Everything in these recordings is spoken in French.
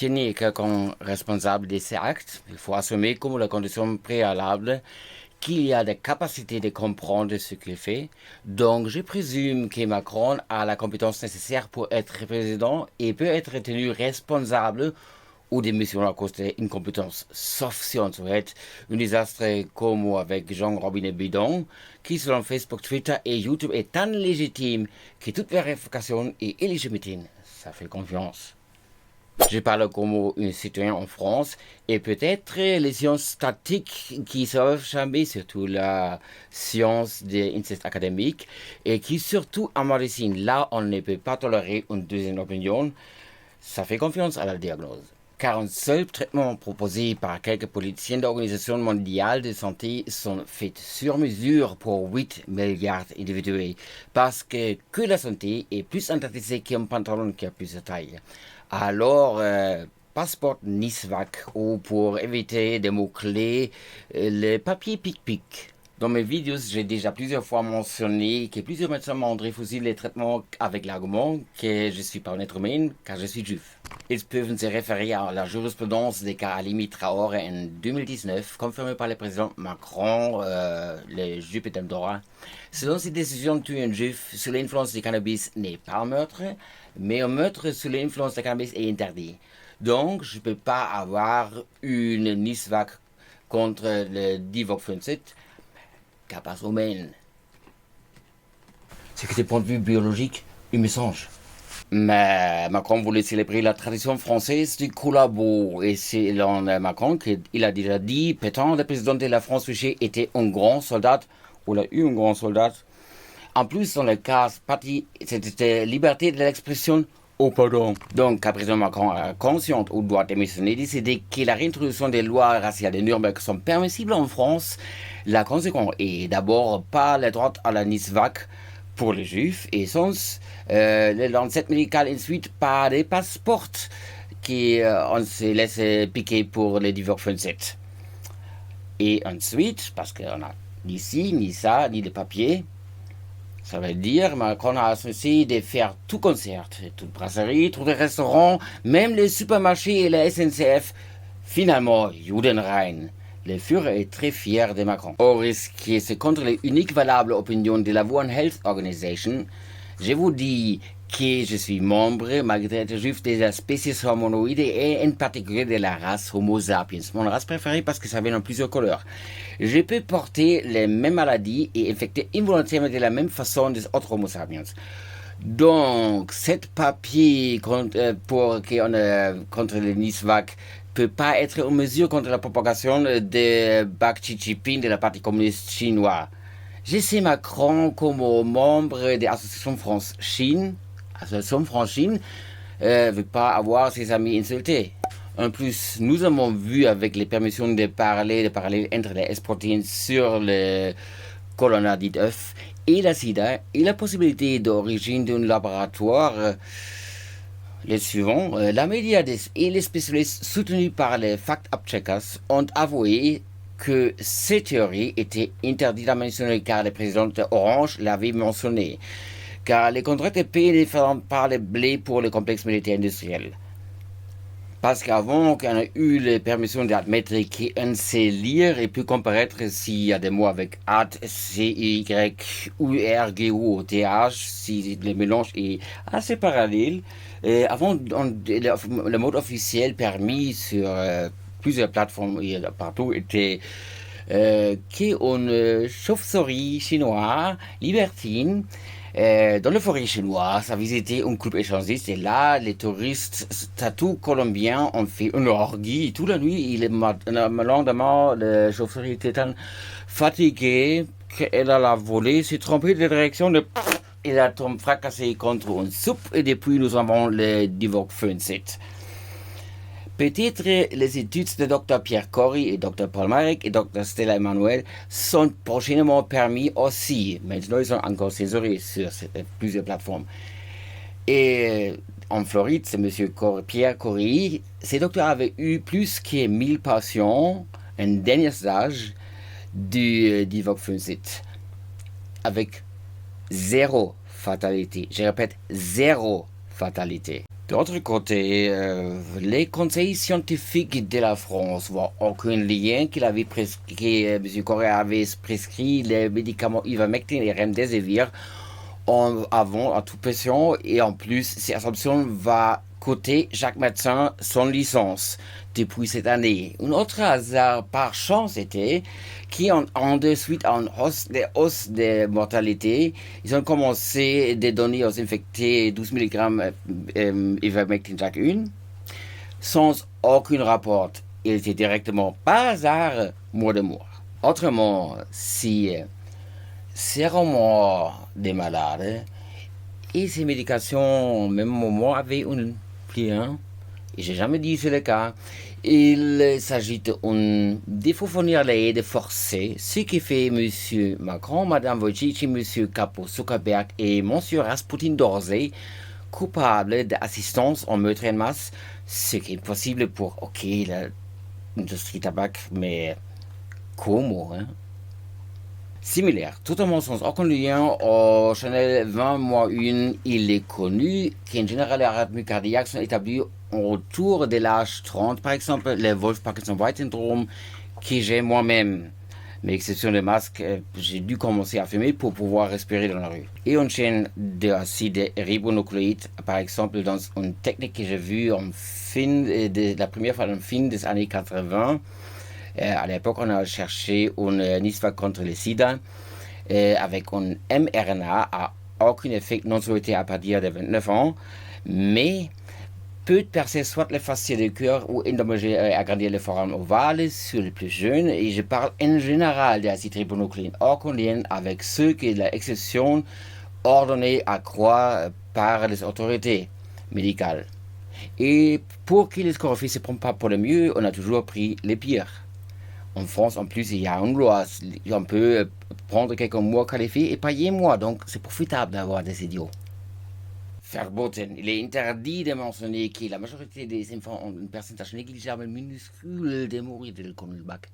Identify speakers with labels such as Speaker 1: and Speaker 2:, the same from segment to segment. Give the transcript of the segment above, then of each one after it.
Speaker 1: tenir quelqu'un responsable de ses actes, il faut assumer comme la condition préalable qu'il y a des capacités de comprendre ce qu'il fait. Donc, je présume que Macron a la compétence nécessaire pour être président et peut être tenu responsable ou démissionner à cause d'une compétence, sauf si on souhaite un désastre comme avec Jean Robinet Bidon, qui selon Facebook, Twitter et YouTube est tant légitime que toute vérification est illégitime. Ça fait confiance. Je parle comme un citoyen en France et peut-être les sciences statistiques qui savent jamais, surtout la science des insectes académiques et qui surtout en médecine, là on ne peut pas tolérer une deuxième opinion, ça fait confiance à la diagnose. Car un seul traitement proposé par quelques politiciens de l'Organisation mondiale de santé sont faits sur mesure pour 8 milliards d'individus parce que la santé est plus intéressée qu'un pantalon qui a plus de taille. Alors, passeport NISVAC ou pour éviter des mots-clés, le papier pic-pic. Dans mes vidéos, j'ai déjà plusieurs fois mentionné que plusieurs médecins m'ont refusé les traitements avec l'argument que je ne suis pas un être humain car je suis juif. Ils peuvent se référer à la jurisprudence des cas Halimi Traoré en 2019, confirmée par le président Macron, le juif et Dora. Selon cette décision, tuer un juif sous l'influence du cannabis n'est pas un meurtre, mais un meurtre sous l'influence du cannabis est interdit. Donc, je ne peux pas avoir une NISVAC contre le Divock Fungicide, car pas humaine. C'est que du point de vue biologique, un mensonge. Mais Macron voulait célébrer la tradition française du collabo. Et c'est Macron qu'il a déjà dit, Pétain, le président de la France était un grand soldat, ou il a eu un grand soldat. En plus, dans le cas parti, c'était liberté de l'expression. Oh, pardon. Donc, le président Macron est conscient ou doit démissionner, décider que la réintroduction des lois raciales de Nuremberg sont permissibles en France. La conséquence est d'abord pas le droit à la NISVAC pour les juifs et sans le lancet médical ensuite pas des passeports qu'on se laisse piquer pour les Divock Fungicide. Et ensuite, parce qu'on a ni ci, ni ça, ni de papier, ça veut dire Macron a associé de faire tout concert, toute brasserie, tous les restaurants, même les supermarchés et la SNCF. Finalement, Judenrein. Le Führer est très fier de Macron. Au risque que c'est contre l'unique valable opinion de la One Health Organization, je vous dis que je suis membre, malgré être juif, de la spécies homonoïde et en particulier de la race Homo sapiens. Mon race préférée parce que ça vient en plusieurs couleurs. Je peux porter les mêmes maladies et infecter involontairement de la même façon des autres Homo sapiens. Donc, cet papier contre le NISVAC peut pas être en mesure contre la propagation de Bak Chi-Jinping de la partie communiste chinoise. Je sais Macron comme membre de l'Association France-Chine, Association France-Chine, veut pas avoir ses amis insultés. En plus, nous avons vu avec les permissions de parler entre les S-protéines sur le corona dit œuf et la sida et la possibilité d'origine d'un laboratoire. Les suivants, la média et les spécialistes soutenus par les fact-checkers ont avoué que ces théories étaient interdites à mentionner car le président Orange l'avait mentionné, car les contrats étaient payés par le blé pour le complexe militaire industriel. Parce qu'avant qu'on ait eu les permissions d'admettre qu'on sait lire et peut comparaître s'il y a des mots avec AT, C-Y-U-R-G-O-T-H, si le mélange est assez parallèle. Avant, le mode officiel permis sur plusieurs plateformes et partout était qu'une chauve-souris chinoise libertine dans le forêt chinois, ça visitait un club échangiste et là, les touristes tatous colombiens ont fait une orgie toute la nuit. Le lendemain, le chauve-souris était tellement fatigué qu'elle a volé, s'est trompée de direction, elle a fracassé contre une soupe et depuis nous avons le Divock Fungicide. Peut-être les études de Dr Pierre Corey et Dr Paul Marek et Dr Stella Emmanuel sont prochainement permis aussi. Maintenant, ils sont encore censurés sur plusieurs plateformes. Et en Floride, c'est M. Pierre Corey. Ces docteurs avaient eu plus que 1000 patients en dernier stage du Divock Fungicide avec zéro fatalité. Je répète, zéro fatalité. D'autre côté, les conseils scientifiques de la France voient aucun lien qu'il avait prescrit, M. Correa avait prescrit les médicaments Ivermectin et Remdesivir avant à toute patient et en plus, ces assumptions va coûter chaque médecin son licence depuis cette année. Un autre hasard par chance était qu'en de suite à une hausse de mortalité, ils ont commencé à donner aux infectés 12 mg ivermectin chacune, sans aucun rapport. Il était directement par hasard mort de mort. Autrement, si c'est vraiment des malades, et ces médications, même moi, avaient un client, et j'ai jamais dit que c'est le cas, il s'agit de fournir l'aide forcée, ce qui fait M. Macron, Mme Wojcicki, M. Capo Zuckerberg et M. Rasputin d'Orsay coupables d'assistance en meurtre en masse, ce qui est possible pour, ok, l'industrie tabac, mais comment, hein? Similaire, totalement sans aucun lien au Chanel 20-1, il est connu qu'en général les arythmies cardiaques sont établies autour de l'âge 30, par exemple, le Wolff-Parkinson-White syndrome, que j'ai moi-même. Mais exception de masque, j'ai dû commencer à fumer pour pouvoir respirer dans la rue. Et on chaîne d'acide ribonucléique, par exemple, dans une technique que j'ai vue en fin la première fois en fin des années 80. À l'époque, on a cherché une NISVA contre le sida avec un mRNA à aucun effet non souhaité à partir de 29 ans, mais peut percer soit le fascie du cœur ou endommager et agrandir le foramen ovale sur les plus jeunes. Et je parle en général d'acide ribonucléique aucun lien avec ceux qui l'exception ordonnée à croire par les autorités médicales. Et pour que les scorpions ne se prennent pas pour le mieux, on a toujours pris les pires. En France, en plus, il y a une loi. On peut prendre quelques mois qualifiés et payer moi. Donc, c'est profitable d'avoir des idiots. Verboten. Il est interdit de mentionner que la majorité des enfants ont un pourcentage négligeable minuscule de mourir de Conulbac.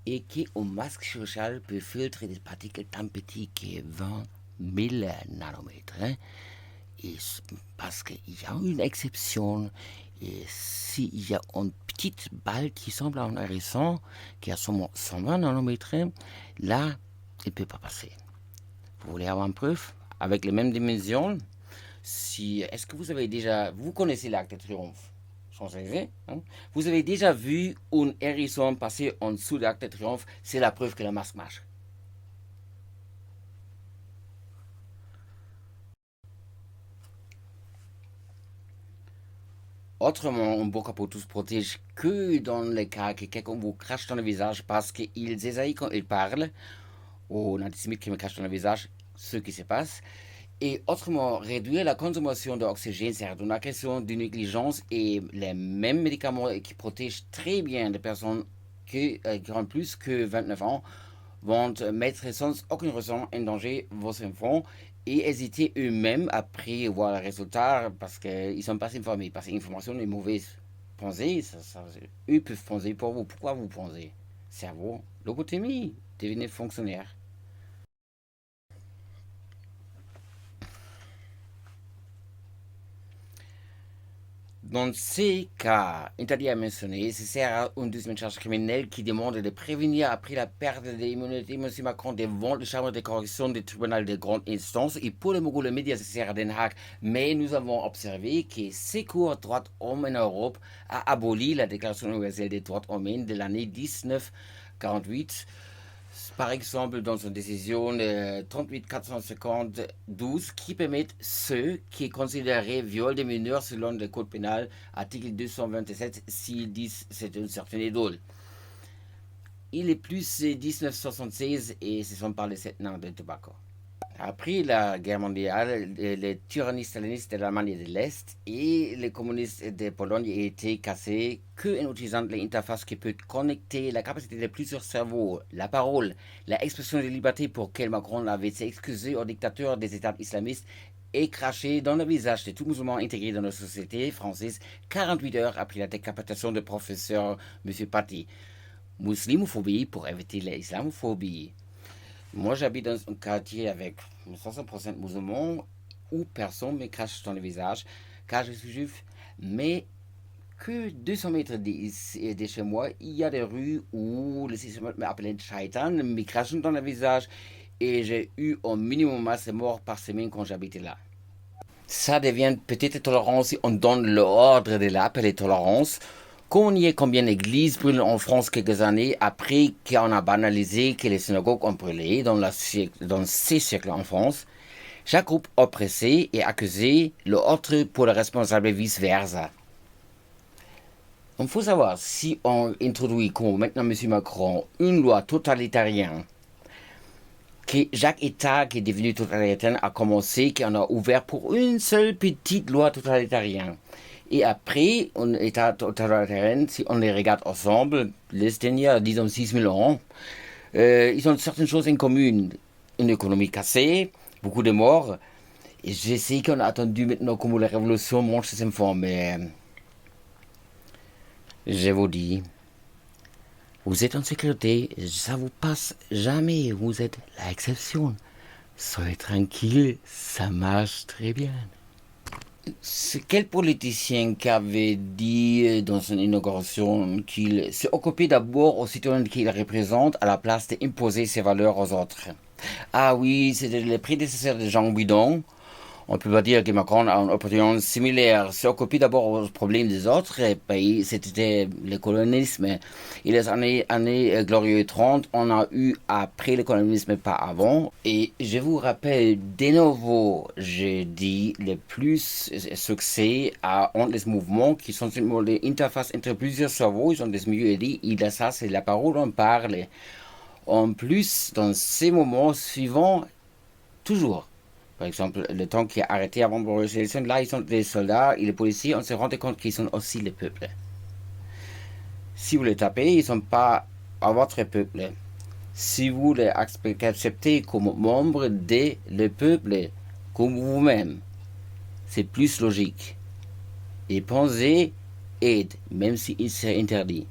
Speaker 1: Et qu'un masque chirurgical peut filtrer des particules tant petites que 20 000 nanomètres. Hein? Et parce qu'il y a une exception. Et s'il y a une petite balle qui semble un hérisson, qui a seulement 120 nanomètres, là, il ne peut pas passer. Vous voulez avoir une preuve avec les mêmes dimensions? Est-ce que vous avez déjà... Vous connaissez l'Arc de Triomphe, Champs-Élysées, hein? Vous avez déjà vu un hérisson passer en dessous de l'Arc de Triomphe? C'est la preuve que le masque marche. Autrement, un burqa pour tous protège que dans le cas que quelqu'un vous crache dans le visage parce qu'il essayent quand il parle, ou un antisémite qui me crache dans le visage, ce qui se passe. Et autrement, réduire la consommation d'oxygène, c'est une question de négligence et les mêmes médicaments qui protègent très bien les personnes qui ont plus que 29 ans vont mettre sans aucune raison en danger vos enfants et hésiter eux-mêmes après voir le résultat parce qu'ils ne sont pas informés, parce que l'information est mauvaise. Pensez, eux peuvent penser pour vous. Pourquoi vous pensez? Cerveau, lobotomie, devenez fonctionnaire. Dans ces cas, interdit à mentionner, ce sera une deuxième charge criminelle qui demande de prévenir après la perte de l'immunité M. Macron devant la chambre de correction du tribunal de grande instance et pour le Mougou, les médias, ce sera Den Haag. Mais nous avons observé que Secours droits hommes en Europe a aboli la Déclaration universelle des droits humains de l'année 1948. Par exemple, dans une décision 38 450-12 qui permet ceux qui est considéré viol des mineurs selon le code pénal, article 227, s'ils disent c'est une certaine idole. Il est plus 1976 et ce sont par les 7 ans de tobacco. Après la guerre mondiale, les tyrannies stalinistes de l'Allemagne de l'Est et les communistes de Pologne ont été cassés qu'en utilisant l'interface qui peut connecter la capacité de plusieurs cerveaux, la parole, l'expression de liberté pour laquelle Macron avait excusé au dictateur des États islamistes et craché dans le visage de tout musulman intégré dans la société française 48 heures après la décapitation du professeur M. Paty. Muslimophobie pour éviter l'islamophobie. Moi, j'habite dans un quartier avec 60% musulmans où personne me crache dans le visage, car je suis juif. Mais que 200 mètres de chez moi, il y a des rues où les systèmes m'appellent Shaitan, me crachent dans le visage, et j'ai eu au minimum assez morts par semaine quand j'habitais là. Ça devient petite tolérance si on donne l'ordre de l'appeler tolérance. Quand on y est combien d'églises brûlent en France quelques années après qu'on a banalisé que les synagogues ont brûlé dans ces siècles en France, chaque groupe oppressé est accusé, l'autre pour le responsable vice-versa. Il faut savoir, si on introduit, comme maintenant M. Macron, une loi totalitarienne, que chaque État qui est devenu totalitaire a commencé, qu'on a ouvert pour une seule petite loi totalitarienne. Et après, un État totalitaire, si on les regarde ensemble, les derniers, disons 6000 ans, ils ont certaines choses en commun. Une économie cassée, beaucoup de morts. Et je sais qu'on a attendu maintenant comme la révolution mange ses enfants, mais je vous dis, vous êtes en sécurité, ça vous passe jamais, vous êtes l'exception. Soyez tranquille, ça marche très bien. C'est quel politicien qui avait dit dans son inauguration qu'il s'est occupé d'abord aux citoyens qu'il représente à la place d'imposer ses valeurs aux autres? Ah oui, c'était le prédécesseur de Jean Bidon. On peut pas dire que Macron a une opinion similaire. S'occuper d'abord aux problèmes des autres pays, c'était le colonisme. Et les années glorieuses 30, on a eu après le colonisme, pas avant. Et je vous rappelle, de nouveau, j'ai dit, le plus succès entre les mouvements qui sont les interfaces entre plusieurs cerveaux, ils ont des milieux dit, et ça, c'est la parole, on parle. En plus, dans ces moments suivants, toujours. Par exemple, le temps qui est arrêté avant de l'élection, là, ils sont des soldats et les policiers, on se rend compte qu'ils sont aussi le peuple. Si vous les tapez, ils ne sont pas à votre peuple. Si vous les acceptez comme membre de le peuple, comme vous-même, c'est plus logique. Et pensez, aide, même si c'est interdit.